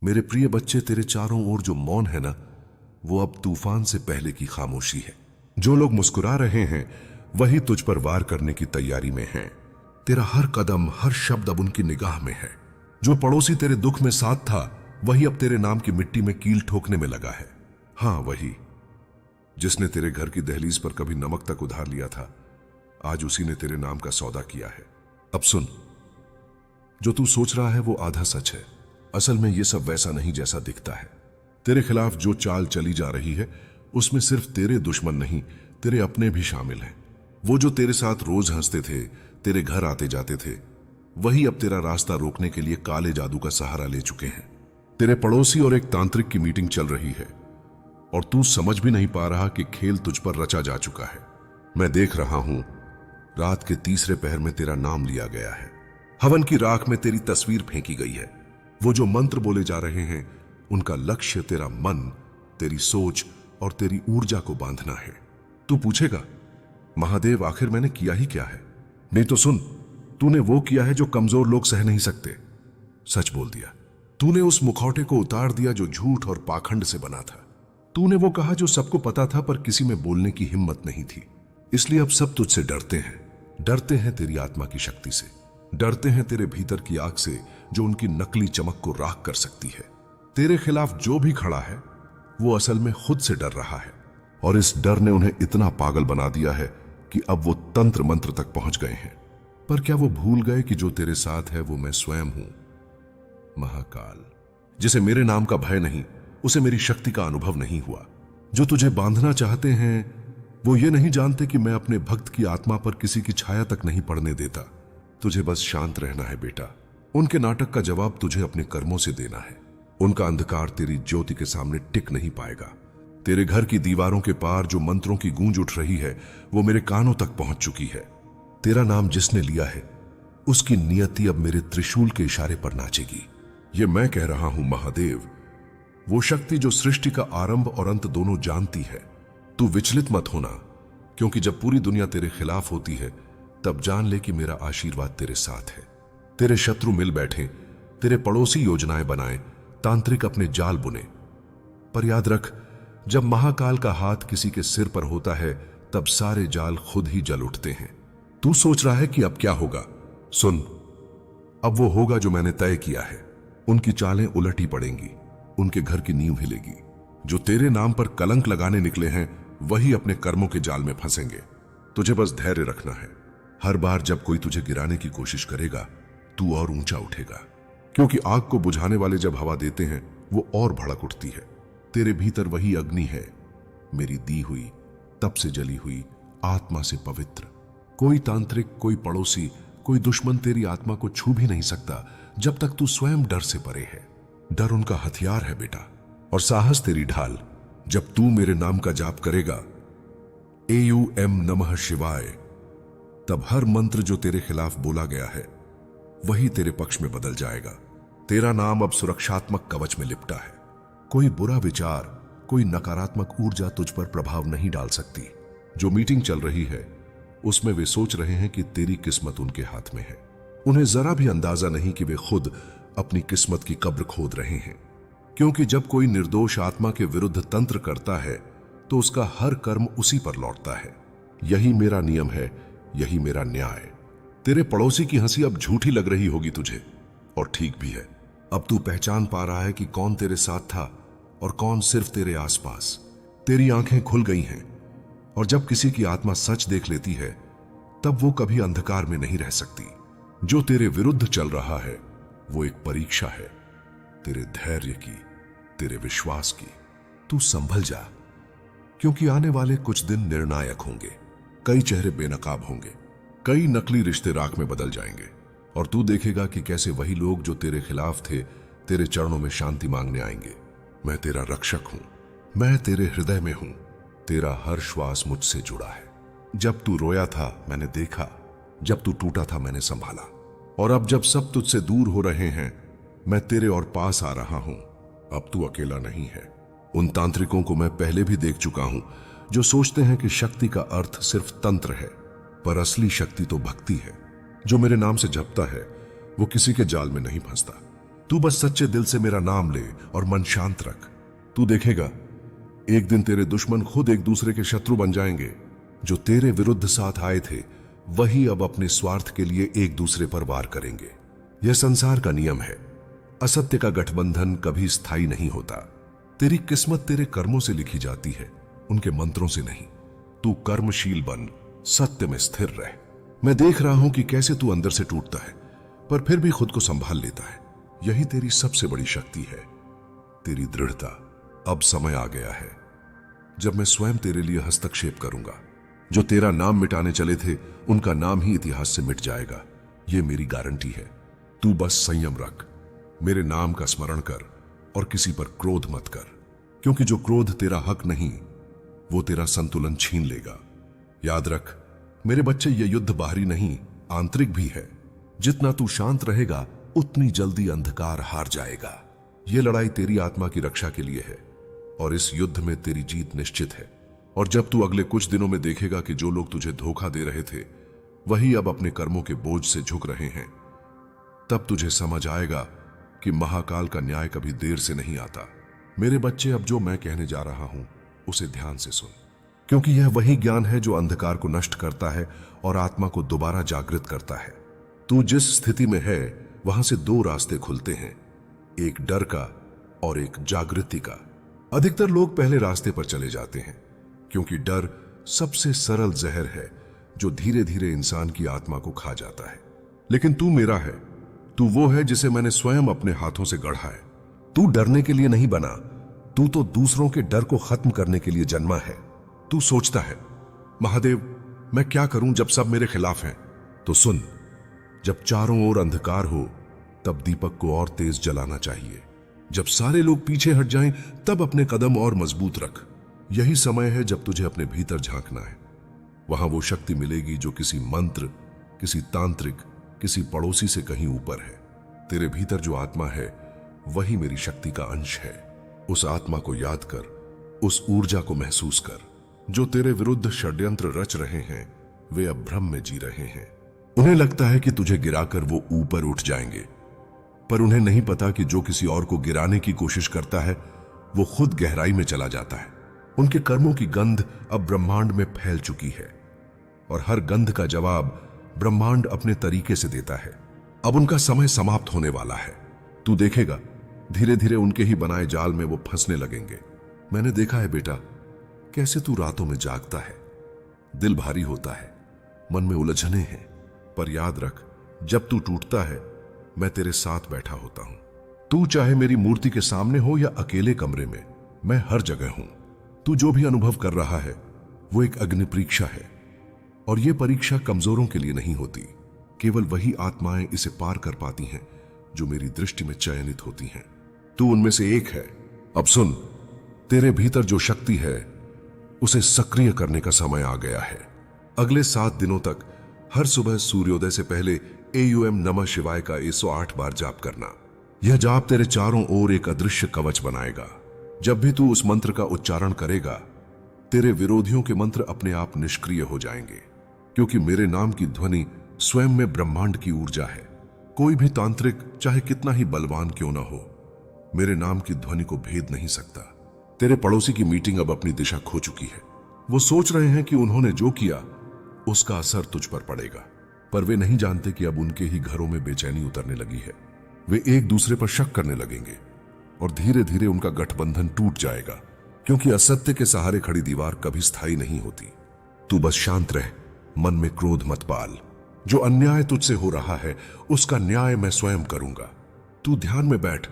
मेरे प्रिय बच्चे, तेरे चारों ओर जो मौन है ना, वो अब तूफान से पहले की खामोशी है। जो लोग मुस्कुरा रहे हैं वही तुझ पर वार करने की तैयारी में हैं। तेरा हर कदम, हर शब्द अब उनकी निगाह में है। जो पड़ोसी तेरे दुख में साथ था, वही अब तेरे नाम की मिट्टी में कील ठोकने में लगा है। हाँ, वही जिसने तेरे घर की दहलीज पर कभी नमक तक उधार लिया था, आज उसी ने तेरे नाम का सौदा किया है। अब सुन, जो तू सोच रहा है वो आधा सच है। असल में ये सब वैसा नहीं जैसा दिखता है। तेरे खिलाफ जो चाल चली जा रही है, उसमें सिर्फ तेरे दुश्मन नहीं, तेरे अपने भी शामिल हैं। वो जो तेरे साथ रोज हंसते थे, तेरे घर आते जाते थे, वही अब तेरा रास्ता रोकने के लिए काले जादू का सहारा ले चुके हैं। तेरे पड़ोसी और एक तांत्रिक की मीटिंग चल रही है और तू समझ भी नहीं पा रहा कि खेल तुझ पर रचा जा चुका है। मैं देख रहा हूं, रात के तीसरे पहर में तेरा नाम लिया गया है। हवन की राख में तेरी तस्वीर फेंकी गई है। वो जो मंत्र बोले जा रहे हैं, उनका लक्ष्य तेरा मन, तेरी सोच और तेरी ऊर्जा को बांधना है। तू पूछेगा, महादेव आखिर मैंने किया ही क्या है? नहीं तो सुन, तूने वो किया है जो कमजोर लोग सह नहीं सकते। सच बोल दिया। तूने उस मुखौटे को उतार दिया जो झूठ और पाखंड से बना था। तूने वो कहा जो सबको पता था पर किसी में बोलने की हिम्मत नहीं थी। इसलिए अब सब तुझसे डरते हैं। डरते हैं तेरी आत्मा की शक्ति से, डरते हैं तेरे भीतर की आग से जो उनकी नकली चमक को राख कर सकती है। तेरे खिलाफ जो भी खड़ा है वो असल में खुद से डर रहा है, और इस डर ने उन्हें इतना पागल बना दिया है कि अब वो तंत्र मंत्र तक पहुंच गए हैं। पर क्या वो भूल गए कि जो तेरे साथ है वो मैं स्वयं हूं, महाकाल। जिसे मेरे नाम का भय नहीं, उसे मेरी शक्ति का अनुभव नहीं हुआ। जो तुझे बांधना चाहते हैं वो ये नहीं जानते कि मैं अपने भक्त की आत्मा पर किसी की छाया तक नहीं पड़ने देता। तुझे बस शांत रहना है बेटा। उनके नाटक का जवाब तुझे अपने कर्मों से देना है। उनका अंधकार तेरी ज्योति के सामने टिक नहीं पाएगा। तेरे घर की दीवारों के पार जो मंत्रों की गूंज उठ रही है, वो मेरे कानों तक पहुंच चुकी है। तेरा नाम जिसने लिया है, उसकी नियति अब मेरे त्रिशूल के इशारे पर नाचेगी। ये मैं कह रहा हूं महादेव, वो शक्ति जो सृष्टि का आरंभ और अंत दोनों जानती है। तू विचलित मत होना, क्योंकि जब पूरी दुनिया तेरे खिलाफ होती है, तब जान ले कि मेरा आशीर्वाद तेरे साथ है। तेरे शत्रु मिल बैठे, तेरे पड़ोसी योजनाएं बनाए, तांत्रिक अपने जाल बुने, पर याद रख, जब महाकाल का हाथ किसी के सिर पर होता है, तब सारे जाल खुद ही जल उठते हैं। तू सोच रहा है कि अब क्या होगा? सुन, अब वो होगा जो मैंने तय किया है। उनकी चालें उलट ही पड़ेंगी, उनके घर की नींव हिलेगी। जो तेरे नाम पर कलंक लगाने निकले हैं, वही अपने कर्मों के जाल में फंसेंगे। तुझे बस धैर्य रखना है। हर बार जब कोई तुझे गिराने की कोशिश करेगा, तू और ऊंचा उठेगा, क्योंकि आग को बुझाने वाले जब हवा देते हैं, वो और भड़क उठती है। तेरे भीतर वही अग्नि है, मेरी दी हुई, तब से जली हुई, आत्मा से पवित्र। कोई तांत्रिक, कोई पड़ोसी, कोई दुश्मन तेरी आत्मा को छू भी नहीं सकता जब तक तू स्वयं डर से परे है। डर उनका हथियार है बेटा, और साहस तेरी ढाल। जब तू मेरे नाम का जाप करेगा, AUM नमः शिवाय, तब हर मंत्र जो तेरे खिलाफ बोला गया है, वही तेरे पक्ष में बदल जाएगा। तेरा नाम अब सुरक्षात्मक कवच में लिपटा है। कोई बुरा विचार, कोई नकारात्मक ऊर्जा तुझ पर प्रभाव नहीं डाल सकती। जो मीटिंग चल रही है, उसमें वे सोच रहे हैं कि तेरी किस्मत उनके हाथ में है। उन्हें जरा भी अंदाजा नहीं कि वे खुद अपनी किस्मत की कब्र खोद रहे हैं, क्योंकि जब कोई निर्दोष आत्मा के विरुद्ध तंत्र करता है, तो उसका हर कर्म उसी पर लौटता है। यही मेरा नियम है, यही मेरा न्याय। तेरे पड़ोसी की हंसी अब झूठी लग रही होगी तुझे, और ठीक भी है। अब तू पहचान पा रहा है कि कौन तेरे साथ था और कौन सिर्फ तेरे आसपास। तेरी आंखें खुल गई हैं, और जब किसी की आत्मा सच देख लेती है, तब वो कभी अंधकार में नहीं रह सकती। जो तेरे विरुद्ध चल रहा है, वो एक परीक्षा है, तेरे धैर्य की, तेरे विश्वास की। तू संभल जा, क्योंकि आने वाले कुछ दिन निर्णायक होंगे। कई चेहरे बेनकाब होंगे, कई नकली रिश्ते राख में बदल जाएंगे, और तू देखेगा कि कैसे वही लोग जो तेरे खिलाफ थे, तेरे चरणों में शांति मांगने आएंगे। मैं तेरा रक्षक हूं, मैं तेरे हृदय में हूं। तेरा हर श्वास मुझसे जुड़ा है। जब तू रोया था मैंने देखा, जब तू टूटा था मैंने संभाला, और अब जब सब तुझसे दूर हो रहे हैं, मैं तेरे और पास आ रहा हूं। अब तू अकेला नहीं है। उन तांत्रिकों को मैं पहले भी देख चुका हूं, जो सोचते हैं कि शक्ति का अर्थ सिर्फ तंत्र है, पर असली शक्ति तो भक्ति है। जो मेरे नाम से जपता है, वो किसी के जाल में नहीं फंसता। तू बस सच्चे दिल से मेरा नाम ले और मन शांत रख। तू देखेगा एक दिन तेरे दुश्मन खुद एक दूसरे के शत्रु बन जाएंगे। जो तेरे विरुद्ध साथ आए थे वही अब अपने स्वार्थ के लिए एक दूसरे पर वार करेंगे। यह संसार का नियम है। असत्य का गठबंधन कभी स्थायी नहीं होता। तेरी किस्मत तेरे कर्मों से लिखी जाती है, उनके मंत्रों से नहीं। तू कर्मशील बन, सत्य में स्थिर रह। मैं देख रहा हूं कि कैसे तू अंदर से टूटता है पर फिर भी खुद को संभाल लेता है। यही तेरी सबसे बड़ी शक्ति है, तेरी दृढ़ता। अब समय आ गया है जब मैं स्वयं तेरे लिए हस्तक्षेप करूंगा। जो तेरा नाम मिटाने चले थे उनका नाम ही इतिहास से मिट जाएगा, यह मेरी गारंटी है। तू बस संयम रख, मेरे नाम का स्मरण कर और किसी पर क्रोध मत कर, क्योंकि जो क्रोध तेरा हक नहीं वो तेरा संतुलन छीन लेगा। याद रख मेरे बच्चे, ये युद्ध बाहरी नहीं आंतरिक भी है। जितना तू शांत रहेगा उतनी जल्दी अंधकार हार जाएगा। यह लड़ाई तेरी आत्मा की रक्षा के लिए है और इस युद्ध में तेरी जीत निश्चित है। और जब तू अगले कुछ दिनों में देखेगा कि जो लोग तुझे धोखा दे रहे थे वही अब अपने कर्मों के बोझ से झुक रहे हैं, तब तुझे समझ आएगा कि महाकाल का न्याय कभी देर से नहीं आता। मेरे बच्चे, अब जो मैं कहने जा रहा हूं उसे ध्यान से सुन, क्योंकि यह वही ज्ञान है जो अंधकार को नष्ट करता है और आत्मा को दोबारा जागृत करता है। तू जिस स्थिति में है वहां से दो रास्ते खुलते हैं, एक डर का और एक जागृति का। अधिकतर लोग पहले रास्ते पर चले जाते हैं क्योंकि डर सबसे सरल जहर है जो धीरे धीरे इंसान की आत्मा को खा जाता है। लेकिन तू मेरा है, तू वो है जिसे मैंने स्वयं अपने हाथों से गढ़ा है। तू डरने के लिए नहीं बना, तू तो दूसरों के डर को खत्म करने के लिए जन्मा है। तू सोचता है महादेव मैं क्या करूं जब सब मेरे खिलाफ हैं? तो सुन, जब चारों ओर अंधकार हो तब दीपक को और तेज जलाना चाहिए। जब सारे लोग पीछे हट जाएं तब अपने कदम और मजबूत रख। यही समय है जब तुझे अपने भीतर झांकना है। वहां वो शक्ति मिलेगी जो किसी मंत्र, किसी तांत्रिक, किसी पड़ोसी से कहीं ऊपर है। तेरे भीतर जो आत्मा है वही मेरी शक्ति का अंश है। उस आत्मा को याद कर, उस ऊर्जा को महसूस कर। जो तेरे विरुद्ध षड्यंत्र रच रहे हैं वे अब भ्रम में जी रहे हैं। उन्हें लगता है कि तुझे गिराकर वो ऊपर उठ जाएंगे, पर उन्हें नहीं पता कि जो किसी और को गिराने की कोशिश करता है वो खुद गहराई में चला जाता है। उनके कर्मों की गंध अब ब्रह्मांड में फैल चुकी है और हर गंध का जवाब ब्रह्मांड अपने तरीके से देता है। अब उनका समय समाप्त होने वाला है। तू देखेगा धीरे धीरे उनके ही बनाए जाल में वो फंसने लगेंगे। मैंने देखा है बेटा कैसे तू रातों में जागता है, दिल भारी होता है, मन में उलझने हैं, पर याद रख जब तू टूटता है मैं तेरे साथ बैठा होता हूं। तू चाहे मेरी मूर्ति के सामने हो या अकेले कमरे में, मैं हर जगह हूं। तू जो भी अनुभव कर रहा है वो एक अग्नि परीक्षा है और यह परीक्षा कमजोरों के लिए नहीं होती। केवल वही आत्माएं इसे पार कर पाती हैं जो मेरी दृष्टि में चयनित होती हैं। तू उनमें से एक है। अब सुन, तेरे भीतर जो शक्ति है उसे सक्रिय करने का समय आ गया है। अगले 7 दिनों तक हर सुबह सूर्योदय से पहले AUM नमः शिवाय का 108 बार जाप करना। यह जाप तेरे चारों ओर एक अदृश्य कवच बनाएगा। जब भी तू उस मंत्र का उच्चारण करेगा तेरे विरोधियों के मंत्र अपने आप निष्क्रिय हो जाएंगे, क्योंकि मेरे नाम की ध्वनि स्वयं में ब्रह्मांड की ऊर्जा है। कोई भी तांत्रिक चाहे कितना ही बलवान क्यों ना हो, मेरे नाम की ध्वनि को भेद नहीं सकता। तेरे पड़ोसी की मीटिंग अब अपनी दिशा खो चुकी है। वो सोच रहे हैं कि उन्होंने जो किया उसका असर तुझ पर पड़ेगा, पर वे नहीं जानते कि अब उनके ही घरों में बेचैनी उतरने लगी है। वे एक दूसरे पर शक करने लगेंगे और धीरे धीरे उनका गठबंधन टूट जाएगा, क्योंकि असत्य के सहारे खड़ी दीवार कभी स्थायी नहीं होती। तू बस शांत रह, मन में क्रोध मत पाल। जो अन्याय तुझसे हो रहा है उसका न्याय मैं स्वयं करूंगा। तू ध्यान में बैठ,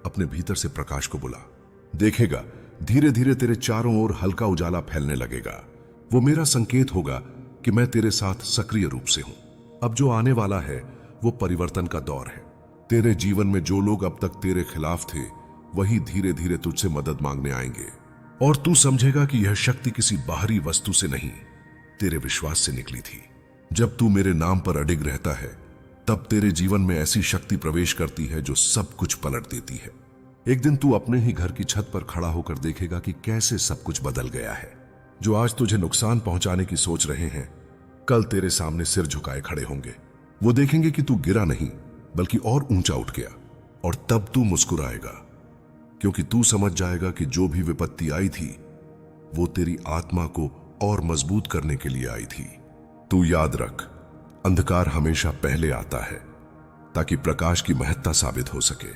अपने भीतर से प्रकाश को बुला। देखेगा धीरे धीरे तेरे चारों ओर हल्का उजाला फैलने लगेगा। वो मेरा संकेत होगा कि मैं तेरे साथ सक्रिय रूप से हूं। अब जो आने वाला है वो परिवर्तन का दौर है। तेरे जीवन में जो लोग अब तक तेरे खिलाफ थे वही धीरे धीरे तुझसे मदद मांगने आएंगे, और तू समझेगा कि यह शक्ति किसी बाहरी वस्तु से नहीं, तेरे विश्वास से निकली थी। जब तू मेरे नाम पर अडिग रहता है तब तेरे जीवन में ऐसी शक्ति प्रवेश करती है जो सब कुछ पलट देती है। एक दिन तू अपने ही घर की छत पर खड़ा होकर देखेगा कि कैसे सब कुछ बदल गया है। जो आज तुझे नुकसान पहुंचाने की सोच रहे हैं कल तेरे सामने सिर झुकाए खड़े होंगे। वो देखेंगे कि तू गिरा नहीं बल्कि और ऊंचा उठ गया। और तब तू मुस्कुराएगा, क्योंकि तू समझ जाएगा कि जो भी विपत्ति आई थी वो तेरी आत्मा को और मजबूत करने के लिए आई थी। तू याद रख, अंधकार हमेशा पहले आता है ताकि प्रकाश की महत्ता साबित हो सके।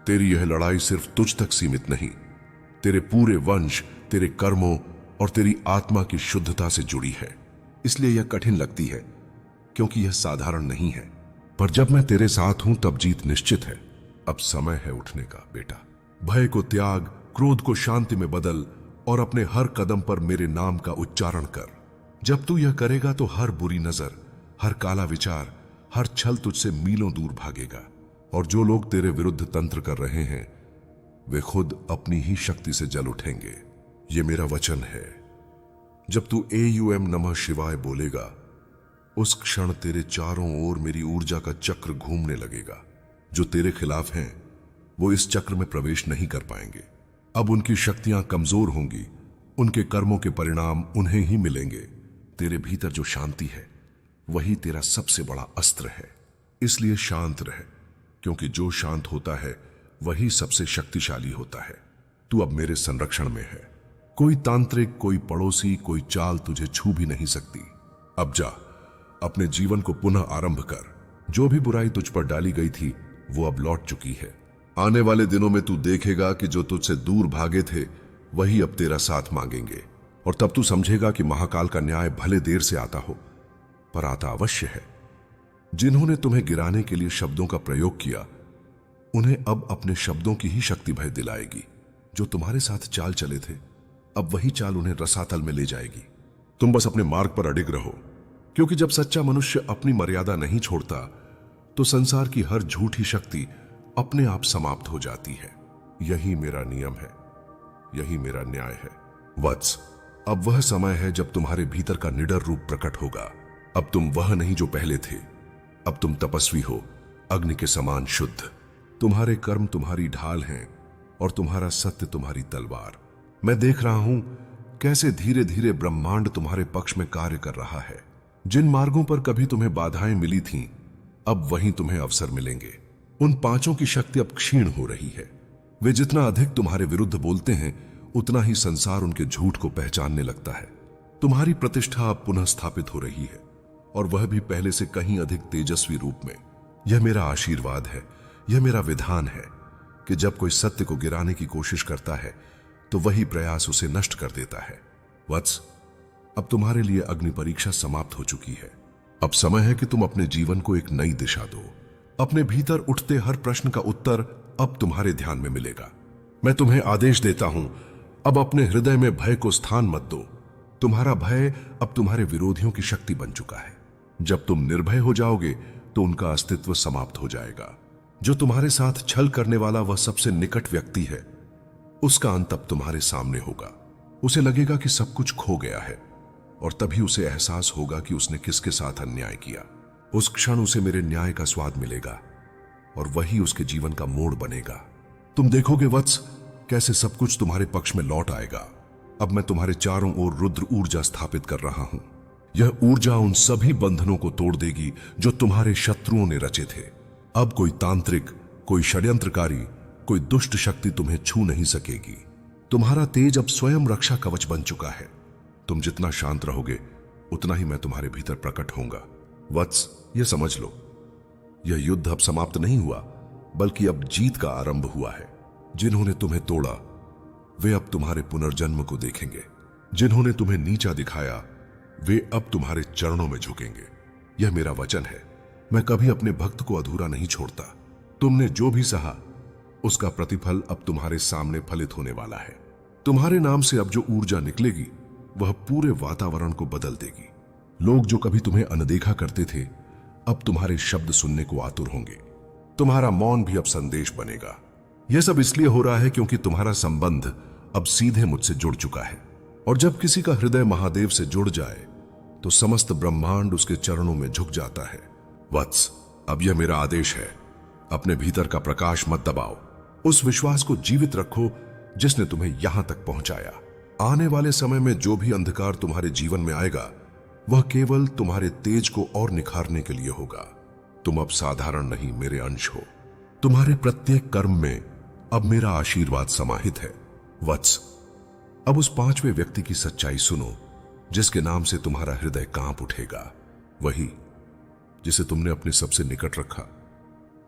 तेरी यह लड़ाई सिर्फ तुझ तक सीमित नहीं, तेरे पूरे वंश, तेरे कर्मों और तेरी आत्मा की शुद्धता से जुड़ी है। इसलिए यह कठिन लगती है, क्योंकि यह साधारण नहीं है, पर जब मैं तेरे साथ हूं तब जीत निश्चित है। अब समय है उठने का बेटा। भय को त्याग, क्रोध को शांति में बदल और अपने हर कदम पर मेरे नाम का उच्चारण कर। जब तू यह करेगा तो हर बुरी नजर, हर काला विचार, हर छल तुझसे मीलों दूर भागेगा, और जो लोग तेरे विरुद्ध तंत्र कर रहे हैं वे खुद अपनी ही शक्ति से जल उठेंगे। ये मेरा वचन है। जब तू AUM नमः शिवाय बोलेगा, उस क्षण तेरे चारों ओर मेरी ऊर्जा का चक्र घूमने लगेगा। जो तेरे खिलाफ हैं वो इस चक्र में प्रवेश नहीं कर पाएंगे। अब उनकी शक्तियां कमजोर होंगी, उनके कर्मों के परिणाम उन्हें ही मिलेंगे। तेरे भीतर जो शांति है वही तेरा सबसे बड़ा अस्त्र है। इसलिए शांत रह, क्योंकि जो शांत होता है वही सबसे शक्तिशाली होता है। तू अब मेरे संरक्षण में है। कोई तांत्रिक, कोई पड़ोसी, कोई चाल तुझे छू भी नहीं सकती। अब जा, अपने जीवन को पुनः आरंभ कर। जो भी बुराई तुझ पर डाली गई थी वो अब लौट चुकी है। आने वाले दिनों में तू देखेगा कि जो तुझसे दूर भागे थे वही अब तेरा साथ मांगेंगे, और तब तू समझेगा कि महाकाल का न्याय भले देर से आता हो पर आता अवश्य है। जिन्होंने तुम्हें गिराने के लिए शब्दों का प्रयोग किया उन्हें अब अपने शब्दों की ही शक्ति भय दिलाएगी। जो तुम्हारे साथ चाल चले थे अब वही चाल उन्हें रसातल में ले जाएगी। तुम बस अपने मार्ग पर अडिग रहो, क्योंकि जब सच्चा मनुष्य अपनी मर्यादा नहीं छोड़ता तो संसार की हर झूठी शक्ति अपने आप समाप्त हो जाती है। यही मेरा नियम है, यही मेरा न्याय है। वत्स, अब वह समय है जब तुम्हारे भीतर का निडर रूप प्रकट होगा। अब तुम वह नहीं जो पहले थे। अब तुम तपस्वी हो, अग्नि के समान शुद्ध। तुम्हारे कर्म तुम्हारी ढाल हैं और तुम्हारा सत्य तुम्हारी तलवार। मैं देख रहा हूं कैसे धीरे धीरे ब्रह्मांड तुम्हारे पक्ष में कार्य कर रहा है। जिन मार्गों पर कभी तुम्हें बाधाएं मिली थीं, अब वहीं तुम्हें अवसर मिलेंगे। उन पांचों की शक्ति अब क्षीण हो रही है। वे जितना अधिक तुम्हारे विरुद्ध बोलते हैं उतना ही संसार उनके झूठ को पहचानने लगता है। तुम्हारी प्रतिष्ठा अब पुनः स्थापित हो रही है, और वह भी पहले से कहीं अधिक तेजस्वी रूप में। यह मेरा आशीर्वाद है, यह मेरा विधान है कि जब कोई सत्य को गिराने की कोशिश करता है तो वही प्रयास उसे नष्ट कर देता है। वत्स, अब तुम्हारे लिए अग्नि परीक्षा समाप्त हो चुकी है। अब समय है कि तुम अपने जीवन को एक नई दिशा दो। अपने भीतर उठते हर प्रश्न का उत्तर अब तुम्हारे ध्यान में मिलेगा। मैं तुम्हें आदेश देता हूं, अब अपने हृदय में भय को स्थान मत दो। तुम्हारा भय अब तुम्हारे विरोधियों की शक्ति बन चुका है। जब तुम निर्भय हो जाओगे तो उनका अस्तित्व समाप्त हो जाएगा। जो तुम्हारे साथ छल करने वाला वह सबसे निकट व्यक्ति है, उसका अंत अब तुम्हारे सामने होगा। उसे लगेगा कि सब कुछ खो गया है, और तभी उसे एहसास होगा कि उसने किसके साथ अन्याय किया। उस क्षण उसे मेरे न्याय का स्वाद मिलेगा और वही उसके जीवन का मोड़ बनेगा। तुम देखोगे वत्स, कैसे सब कुछ तुम्हारे पक्ष में लौट आएगा। अब मैं तुम्हारे चारों ओर रुद्र ऊर्जा स्थापित कर रहा हूं। यह ऊर्जा उन सभी बंधनों को तोड़ देगी जो तुम्हारे शत्रुओं ने रचे थे। अब कोई तांत्रिक, कोई षड्यंत्रकारी, कोई दुष्ट शक्ति तुम्हें छू नहीं सकेगी। तुम्हारा तेज अब स्वयं रक्षा कवच बन चुका है। तुम जितना शांत रहोगे उतना ही मैं तुम्हारे भीतर प्रकट होऊंगा। वत्स, यह समझ लो, यह युद्ध अब समाप्त नहीं हुआ, बल्कि अब जीत का आरंभ हुआ है। जिन्होंने तुम्हें तोड़ा वे अब तुम्हारे पुनर्जन्म को देखेंगे। जिन्होंने तुम्हें नीचा दिखाया वे अब तुम्हारे चरणों में झुकेंगे। यह मेरा वचन है। मैं कभी अपने भक्त को अधूरा नहीं छोड़ता। तुमने जो भी सहा उसका प्रतिफल अब तुम्हारे सामने फलित होने वाला है। तुम्हारे नाम से अब जो ऊर्जा निकलेगी वह पूरे वातावरण को बदल देगी। लोग जो कभी तुम्हें अनदेखा करते थे अब तुम्हारे शब्द सुनने को आतुर होंगे। तुम्हारा मौन भी अब संदेश बनेगा। यह सब इसलिए हो रहा है क्योंकि तुम्हारा संबंध अब सीधे मुझसे जुड़ चुका है, और जब किसी का हृदय महादेव से जुड़ जाए तो समस्त ब्रह्मांड उसके चरणों में झुक जाता है। वत्स, अब यह मेरा आदेश है, अपने भीतर का प्रकाश मत दबाओ। उस विश्वास को जीवित रखो जिसने तुम्हें यहां तक पहुंचाया। आने वाले समय में जो भी अंधकार तुम्हारे जीवन में आएगा वह केवल तुम्हारे तेज को और निखारने के लिए होगा। तुम अब साधारण नहीं, मेरे अंश हो। तुम्हारे प्रत्येक कर्म में अब मेरा आशीर्वाद समाहित है। वत्स, अब उस पांचवें व्यक्ति की सच्चाई सुनो जिसके नाम से तुम्हारा हृदय कांप उठेगा। वही जिसे तुमने अपने सबसे निकट रखा,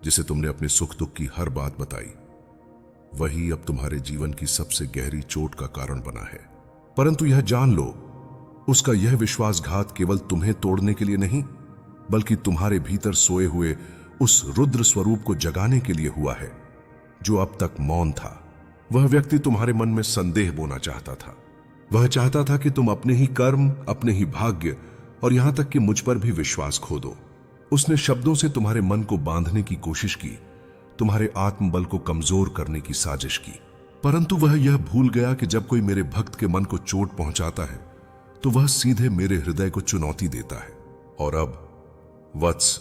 जिसे तुमने अपने सुख दुख की हर बात बताई, वही अब तुम्हारे जीवन की सबसे गहरी चोट का कारण बना है। परंतु यह जान लो, उसका यह विश्वासघात केवल तुम्हें तोड़ने के लिए नहीं, बल्कि तुम्हारे भीतर सोए हुए उस रुद्र स्वरूप को जगाने के लिए हुआ है जो अब तक मौन था। वह व्यक्ति तुम्हारे मन में संदेह बोना चाहता था। वह चाहता था कि तुम अपने ही कर्म, अपने ही भाग्य और यहां तक कि मुझ पर भी विश्वास खो दो। उसने शब्दों से तुम्हारे मन को बांधने की कोशिश की, तुम्हारे आत्मबल को कमजोर करने की साजिश की। परंतु वह यह भूल गया कि जब कोई मेरे भक्त के मन को चोट पहुंचाता है तो वह सीधे मेरे हृदय को चुनौती देता है। और अब वत्स,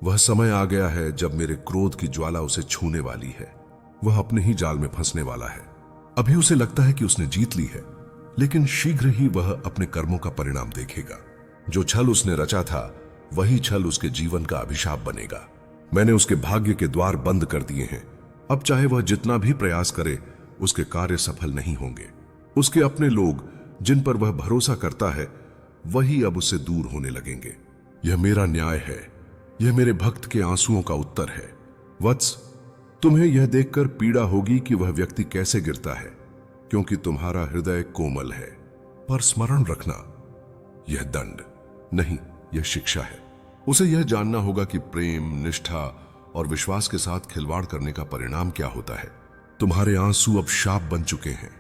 वह समय आ गया है जब मेरे क्रोध की ज्वाला उसे छूने वाली है। वह अपने ही जाल में फंसने वाला है। अभी उसे लगता है कि उसने जीत ली है, लेकिन शीघ्र ही वह अपने कर्मों का परिणाम देखेगा। जो छल उसने रचा था वही छल उसके जीवन का अभिशाप बनेगा। मैंने उसके भाग्य के द्वार बंद कर दिए हैं। अब चाहे वह जितना भी प्रयास करे, उसके कार्य सफल नहीं होंगे। उसके अपने लोग जिन पर वह भरोसा करता है वही अब उससे दूर होने लगेंगे। यह मेरा न्याय है, यह मेरे भक्त के आंसुओं का उत्तर है। वत्स, तुम्हें यह देखकर पीड़ा होगी कि वह व्यक्ति कैसे गिरता है, क्योंकि तुम्हारा हृदय कोमल है। पर स्मरण रखना, यह दंड नहीं, यह शिक्षा है। उसे यह जानना होगा कि प्रेम, निष्ठा और विश्वास के साथ खिलवाड़ करने का परिणाम क्या होता है। तुम्हारे आंसू अब शाप बन चुके हैं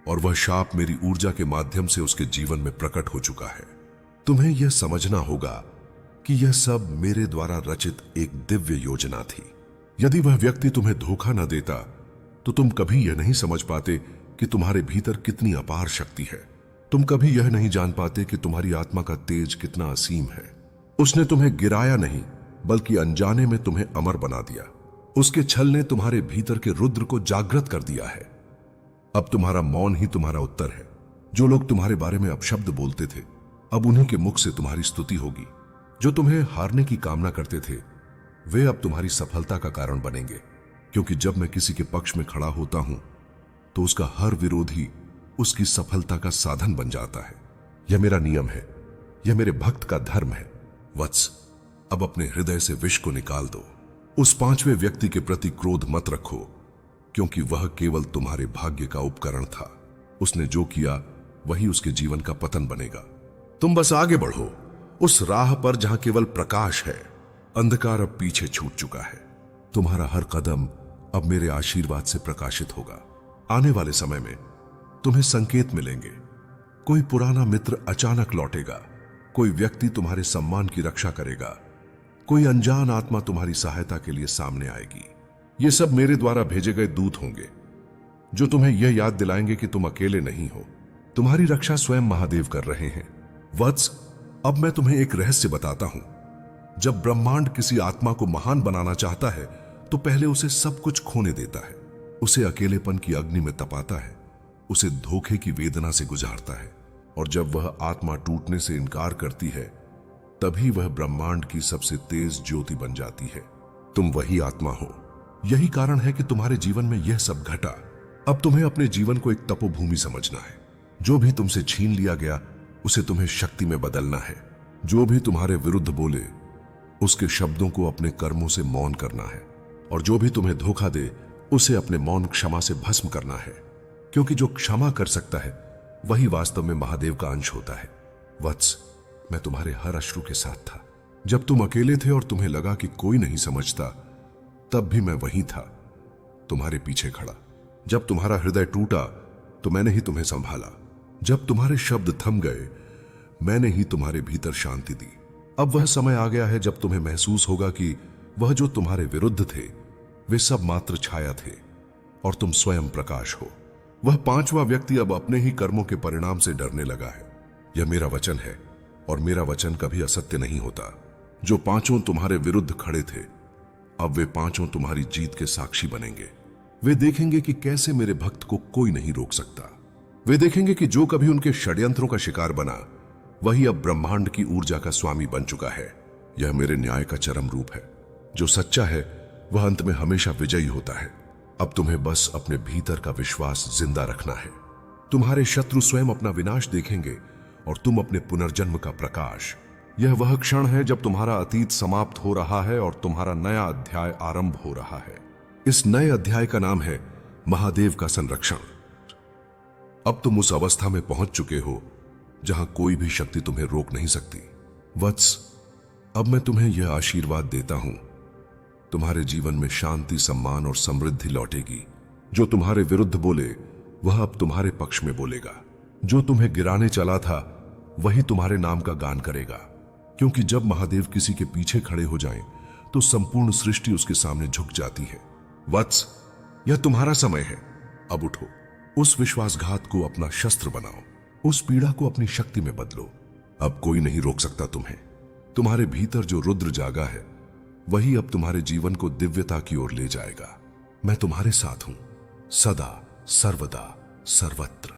और वह शाप मेरी ऊर्जा के माध्यम से उसके जीवन में प्रकट हो चुका है। तुम्हें यह समझना होगा कि यह सब मेरे द्वारा रचित एक दिव्य योजना थी। यदि वह व्यक्ति तुम्हें धोखा न देता तो तुम कभी यह नहीं समझ पाते कि तुम्हारे भीतर कितनी अपार शक्ति है। तुम कभी यह नहीं जान पाते कि तुम्हारी आत्मा का तेज कितना असीम है। उसने तुम्हें गिराया नहीं, बल्कि अनजाने में तुम्हें अमर बना दिया। उसके छल ने तुम्हारे भीतर के रुद्र को जागृत कर दिया है। अब तुम्हारा मौन ही तुम्हारा उत्तर है। जो लोग तुम्हारे बारे में अपशब्द बोलते थे, अब उन्हीं के मुख से तुम्हारी स्तुति होगी। जो तुम्हें हारने की कामना करते थे, वे अब तुम्हारी सफलता का कारण बनेंगे। क्योंकि जब मैं किसी के पक्ष में खड़ा होता हूं तो उसका हर विरोधी उसकी सफलता का साधन बन जाता है। यह मेरा नियम है, यह मेरे भक्त का धर्म है। वत्स, अब अपने हृदय से विष को निकाल दो। उस पांचवें व्यक्ति के प्रति क्रोध मत रखो, क्योंकि वह केवल तुम्हारे भाग्य का उपकरण था। उसने जो किया वही उसके जीवन का पतन बनेगा। तुम बस आगे बढ़ो उस राह पर जहां केवल प्रकाश है। अंधकार अब पीछे छूट चुका है। तुम्हारा हर कदम अब मेरे आशीर्वाद से प्रकाशित होगा। आने वाले समय में तुम्हें संकेत मिलेंगे। कोई पुराना मित्र अचानक लौटेगा, कोई व्यक्ति तुम्हारे सम्मान की रक्षा करेगा, कोई अनजान आत्मा तुम्हारी सहायता के लिए सामने आएगी। ये सब मेरे द्वारा भेजे गए दूत होंगे जो तुम्हें यह याद दिलाएंगे कि तुम अकेले नहीं हो। तुम्हारी रक्षा स्वयं महादेव कर रहे हैं। वत्स, अब मैं तुम्हें एक रहस्य बताता हूं। जब ब्रह्मांड किसी आत्मा को महान बनाना चाहता है तो पहले उसे सब कुछ खोने देता है। उसे अकेलेपन की अग्नि में तपाता है, उसे धोखे की वेदना से गुजारता है, और जब वह आत्मा टूटने से इनकार करती है तभी वह ब्रह्मांड की सबसे तेज ज्योति बन जाती है। तुम वही आत्मा हो। यही कारण है कि तुम्हारे जीवन में यह सब घटा। अब तुम्हें अपने जीवन को एक तपोभूमि समझना है। जो भी तुमसे छीन लिया गया उसे तुम्हें शक्ति में बदलना है। जो भी तुम्हारे विरुद्ध बोले उसके शब्दों को अपने कर्मों से मौन करना है, और जो भी तुम्हें धोखा दे उसे अपने मौन क्षमा से भस्म करना है। क्योंकि जो क्षमा कर सकता है वही वास्तव में महादेव का अंश होता है। वत्स, मैं तुम्हारे हर अश्रु के साथ था। जब तुम अकेले थे और तुम्हें लगा कि कोई नहीं समझता, तब भी मैं वहीं था, तुम्हारे पीछे खड़ा। जब तुम्हारा हृदय टूटा तो मैंने ही तुम्हें संभाला। जब तुम्हारे शब्द थम गए, मैंने ही तुम्हारे भीतर शांति दी। अब वह समय आ गया है जब तुम्हें महसूस होगा कि वह जो तुम्हारे विरुद्ध थे वे सब मात्र छाया थे और तुम स्वयं प्रकाश हो। वह पांचवा व्यक्ति अब अपने ही कर्मों के परिणाम से डरने लगा है। यह मेरा वचन है और मेरा वचन कभी असत्य नहीं होता। जो पांचों तुम्हारे विरुद्ध खड़े थे, अब वे पांचों तुम्हारी जीत के साक्षी बनेंगे। वे देखेंगे कि कैसे मेरे भक्त को कोई नहीं रोक सकता। वे देखेंगे कि जो कभी उनके षड्यंत्रों का शिकार बना वही अब ब्रह्मांड की ऊर्जा का स्वामी बन चुका है। यह मेरे न्याय का चरम रूप है। जो सच्चा है वह अंत में हमेशा विजयी होता है। अब तुम्हें बस अपने भीतर का विश्वास जिंदा रखना है। तुम्हारे शत्रु स्वयं अपना विनाश देखेंगे और तुम अपने पुनर्जन्म का प्रकाश। यह वह क्षण है जब तुम्हारा अतीत समाप्त हो रहा है और तुम्हारा नया अध्याय आरंभ हो रहा है। इस नए अध्याय का नाम है महादेव का संरक्षण। अब तुम उस अवस्था में पहुंच चुके हो जहां कोई भी शक्ति तुम्हें रोक नहीं सकती। वत्स, अब मैं तुम्हें यह आशीर्वाद देता हूं, तुम्हारे जीवन में शांति, सम्मान और समृद्धि लौटेगी। जो तुम्हारे विरुद्ध बोले वह अब तुम्हारे पक्ष में बोलेगा। जो तुम्हें गिराने चला था वही तुम्हारे नाम का गान करेगा, क्योंकि जब महादेव किसी के पीछे खड़े हो जाएं तो संपूर्ण सृष्टि उसके सामने झुक जाती है। वत्स, यह तुम्हारा समय है। अब उठो, उस विश्वासघात को अपना शस्त्र बनाओ, उस पीड़ा को अपनी शक्ति में बदलो। अब कोई नहीं रोक सकता तुम्हें। तुम्हारे भीतर जो रुद्र जागा है वही अब तुम्हारे जीवन को दिव्यता की ओर ले जाएगा। मैं तुम्हारे साथ हूं, सदा, सर्वदा, सर्वत्र।